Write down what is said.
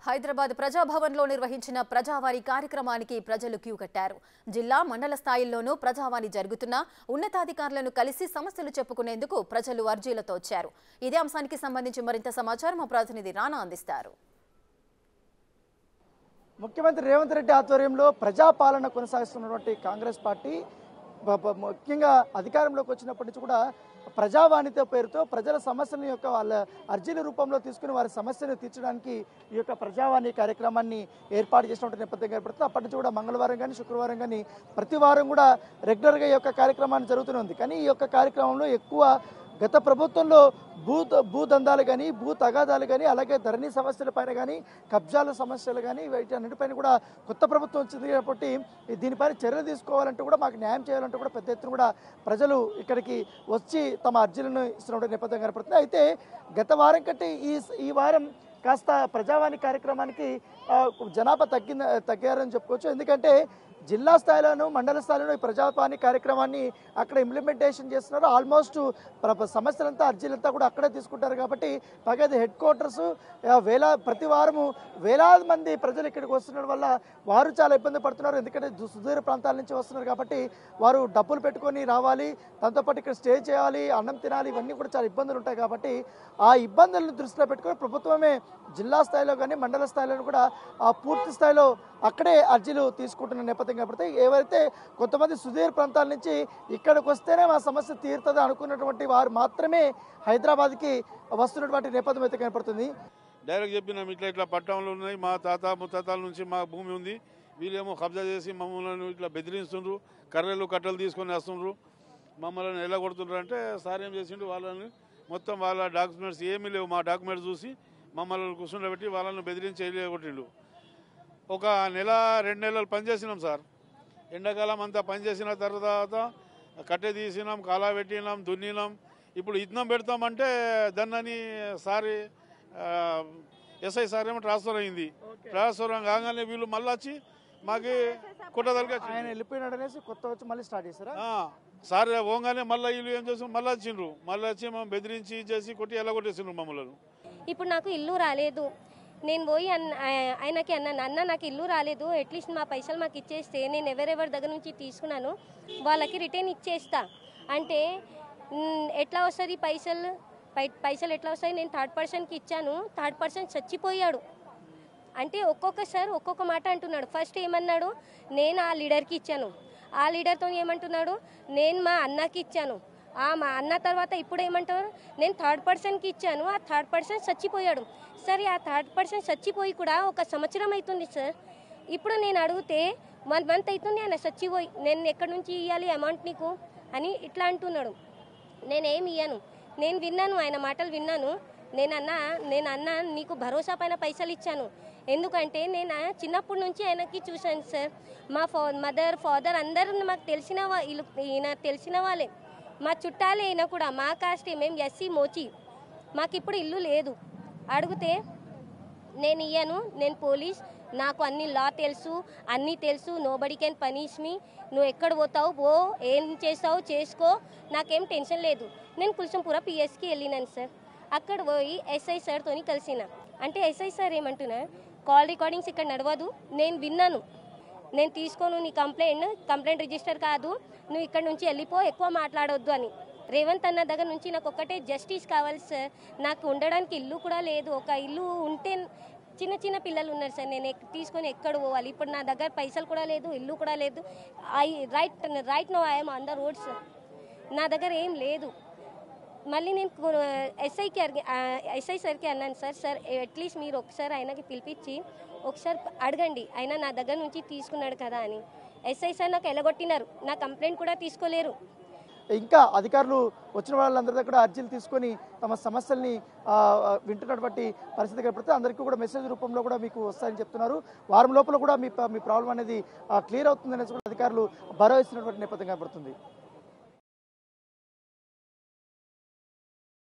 హైదరాబాద్ ప్రజాభవన్లో నిర్వహించిన ప్రజావాణి కార్యక్రమానికి ప్రజలు క్యూ కట్టారు. జిల్లా మండల స్థాయిల్లోనూ ప్రజావాణి జరుగుతున్నా ఉన్నతాధికారులను కలిసి సమస్యలు చెప్పుకునేందుకు ప్రజలు అర్జీలతో వచ్చారు. ఇదే అంశానికి సంబంధించి మరింత సమాచారం మా ప్రతినిధి రానా అందిస్తారు. ముఖ్యమంత్రి రేవంత్ రెడ్డి ఆధ్వర్యంలో ప్రజాపాలన కొనసాగిస్తున్నటువంటి కాంగ్రెస్ పార్టీ ముఖ్యంగా అధికారంలోకి వచ్చినప్పటి నుంచి కూడా ప్రజావాణితో పేరుతో ప్రజల సమస్యల యొక్క వాళ్ళ అర్జీల రూపంలో తీసుకుని వారి సమస్యను తీర్చడానికి ఈ యొక్క ప్రజావాణి కార్యక్రమాన్ని ఏర్పాటు చేసినటువంటి నేపథ్యం ఏర్పడుతుంది. అప్పటి నుంచి కూడా మంగళవారం కానీ శుక్రవారం కానీ ప్రతి వారం కూడా రెగ్యులర్గా ఈ యొక్క కార్యక్రమాన్ని జరుగుతుంది. కానీ ఈ యొక్క కార్యక్రమంలో ఎక్కువ గత ప్రభుత్వంలో భూదందాలు కానీ భూ తగాదాలు కానీ అలాగే ధరణి సమస్యల పైన కానీ కబ్జాల సమస్యలు కానీ వీటి అన్నిటిపైన కూడా కొత్త ప్రభుత్వం వచ్చింది కాబట్టి దీనిపైన చర్యలు తీసుకోవాలంటూ కూడా మాకు న్యాయం చేయాలంటూ కూడా పెద్ద ఎత్తున కూడా ప్రజలు ఇక్కడికి వచ్చి తమ అర్జీలను ఇస్తున్న నేపథ్యం కనపడుతుంది. అయితే గత వారం కంటే ఈ వారం కాస్త ప్రజావాణి కార్యక్రమానికి జనాభా తగ్గారని చెప్పుకోవచ్చు. ఎందుకంటే జిల్లా స్థాయిలోనూ మండల స్థాయిలోనూ ఈ ప్రజావాణి కార్యక్రమాన్ని అక్కడ ఇంప్లిమెంటేషన్ చేస్తున్నారు. ఆల్మోస్ట్ సమస్యలంతా అర్జీలంతా కూడా అక్కడే తీసుకుంటారు కాబట్టి పైగా హెడ్ క్వార్టర్స్ ప్రతి వారము వేలాది మంది ప్రజలు ఇక్కడికి వస్తున్న వల్ల వారు చాలా ఇబ్బంది పడుతున్నారు. ఎందుకంటే సుదూర ప్రాంతాల నుంచి వస్తున్నారు కాబట్టి వారు డబ్బులు పెట్టుకొని రావాలి, దాంతోపాటు ఇక్కడ స్టే చేయాలి, అన్నం తినాలి, ఇవన్నీ కూడా చాలా ఇబ్బందులు ఉంటాయి కాబట్టి ఆ ఇబ్బందులను దృష్టిలో పెట్టుకొని ప్రభుత్వమే జిల్లా స్థాయిలో కానీ మండల స్థాయిలో కూడా పూర్తి స్థాయిలో అక్కడే అర్జీలు తీసుకుంటున్న నేపథ్యం కాబట్టి ఎవరైతే కొంతమంది సుదూర ప్రాంతాల నుంచి ఇక్కడికి వస్తేనే మా సమస్య తీరుతుంది అనుకున్నటువంటి వారు మాత్రమే హైదరాబాద్కి వస్తున్నటువంటి నేపథ్యం అయితే కనపడుతుంది. డైరెక్ట్ చెప్పినాం, ఇట్లా పట్టణంలో ఉన్నాయి, మా తాత ముత్తాతల నుంచి మా భూమి ఉంది, వీళ్ళేమో కబ్జా చేసి మమ్మల్ని ఇట్లా బెదిరిస్తుండ్రు, కర్రలు కట్టలు తీసుకొని వస్తుండ్రు, మమ్మల్ని ఎలా కొడుతుండ్రు అంటే సార్ ఏం చేసిండు, వాళ్ళని మొత్తం వాళ్ళ డాక్యుమెంట్స్ ఏమీ లేవు, మా డాక్యుమెంట్స్ చూసి మమ్మల్ని కూర్చుండబెట్టి వాళ్ళని బెదిరించి కొట్టిండు. ఒక నెల 2 నెలలు పనిచేసినాం సార్. ఎండాకాలం అంతా పనిచేసిన తర్వాత కట్టె తీసినాం, కాలా పెట్టినాం, దున్నినాం. ఇప్పుడు ఇద్దం పెడతామంటే దాన్ని సారి ఎస్ఐ సార్ ఏమో ట్రాన్స్ఫర్ అయింది. ట్రాన్స్ఫర్ కాగానే వీళ్ళు మళ్ళీ వచ్చి మాకు కుట్టదలిగా ఆయన వెళ్ళిపోయినాడు అనేసి కొత్త వచ్చి మళ్ళీ స్టార్ట్ చేశారా సార్. పోగానే మళ్ళీ వీళ్ళు ఏం చేసాం, మళ్ళీ వచ్చిండ్రు, మళ్ళీ వచ్చి మేము బెదిరించి చేసి కొట్టి ఎలా కొట్టేసిండ్రు మమ్మల్ని. ఇప్పుడు నాకు ఇల్లు రాలేదు, నేను పోయి ఆయనకి అన్నాను, అన్న నాకు ఇల్లు రాలేదు, అట్లీస్ట్ మా పైసలు మాకు ఇచ్చేస్తే నేను ఎవరెవరి దగ్గర నుంచి తీసుకున్నాను వాళ్ళకి రిటర్న్ ఇచ్చేస్తా అంటే ఎట్లా వస్తుంది పైసలు ఎట్లా వస్తాయి? నేను థర్డ్ పర్సన్కి ఇచ్చాను, థర్డ్ పర్సన్ చచ్చిపోయాడు అంటే ఒక్కొక్కసారి ఒక్కొక్క మాట అంటున్నాడు. ఫస్ట్ ఏమన్నాడు, నేను ఆ లీడర్కి ఇచ్చాను, ఆ లీడర్తో ఏమంటున్నాడు, నేను మా అన్నకి ఇచ్చాను, మా అన్న తర్వాత ఇప్పుడు ఏమంటారు, నేను థర్డ్ పర్సన్కి ఇచ్చాను, ఆ థర్డ్ పర్సన్ చచ్చిపోయాడు. సరే ఆ థర్డ్ పర్సన్ చచ్చిపోయి కూడా 1 సంవత్సరం అవుతుంది సార్. ఇప్పుడు నేను అడిగితే 1 మంత్ అవుతుంది ఆయన చచ్చిపోయి, నేను ఎక్కడి నుంచి ఇవ్వాలి అమౌంట్ నీకు అని ఇట్లా అంటున్నాడు. నేనేమి ఇయ్యను, నేను విన్నాను, ఆయన మాటలు విన్నాను. నేను అన్నా నీకు భరోసా పైన పైసలు ఇచ్చాను, ఎందుకంటే నేను చిన్నప్పటి నుంచి ఆయనకి చూశాను సార్. మా మదర్ ఫాదర్ అందరూ మాకు ఈయన తెలిసిన వాళ్ళే, మా చుట్టాలే, అయినా కూడా మా కాస్టే, మేము ఎస్సీ మోచి, మాకు ఇప్పుడు ఇల్లు లేదు. అడిగితే నేను ఇయ్యను, నేను పోలీస్, నాకు అన్ని లా తెలుసు, అన్నీ తెలుసు, నోబడీ కెన్ పనిష్ మీ, నువ్వు ఎక్కడ పోతావు పో, ఏం చేస్తావు చేసుకో, నాకేం టెన్షన్ లేదు. నేను కుల్సంపుర పిఎస్కి వెళ్ళినాను సార్. అక్కడ పోయి ఎస్ఐ సార్తో కలిసిన అంటే ఎస్ఐ సార్ ఏమంటున్నా, కాల్ రికార్డింగ్స్ ఇక్కడ నడవదు, నేను విన్నాను, నేను తీసుకోను నీ కంప్లైంట్ రిజిస్టర్ కాదు, నువ్వు ఇక్కడ నుంచి వెళ్ళిపో, ఎక్కువ మాట్లాడొద్దు అని. రేవంత్ అన్న దగ్గర నుంచి నాకు ఒక్కటే జస్టిస్ కావాలి సార్. నాకు ఉండడానికి ఇల్లు కూడా లేదు, ఒక ఇల్లు ఉంటే చిన్న పిల్లలు ఉన్నారు సార్, నేను తీసుకొని ఎక్కడ పోవాలి? ఇప్పుడు నా దగ్గర పైసలు కూడా లేదు, ఇల్లు కూడా లేదు. Right no I'm on the road sir, నా దగ్గర ఏం లేదు. మళ్ళీ నేను ఎస్ఐ సార్కి అన్నాను, సార్ అట్లీస్ట్ మీరు ఒకసారి ఆయనకి పిలిపించి ఒకసారి అడగండి, ఆయన నా దగ్గర నుంచి తీసుకున్నాడు కదా అని. ఎస్ఐ సార్ నాకు ఎలగొట్టినారు, నా కంప్లైంట్ కూడా తీసుకోలేరు. ఇంకా అధికారులు వచ్చిన వాళ్ళందరి దగ్గర అర్జీలు తీసుకొని తమ సమస్యల్ని వింటున్నటువంటి పరిస్థితి కనపడితే అందరికీ కూడా మెసేజ్ రూపంలో కూడా మీకు వస్తాయని చెప్తున్నారు. వారం లోపల కూడా మీ ప్రాబ్లం అనేది క్లియర్ అవుతుందనేసి కూడా అధికారులు భరోసా ఇస్తున్నటువంటి నేపథ్యం కనపడుతుంది.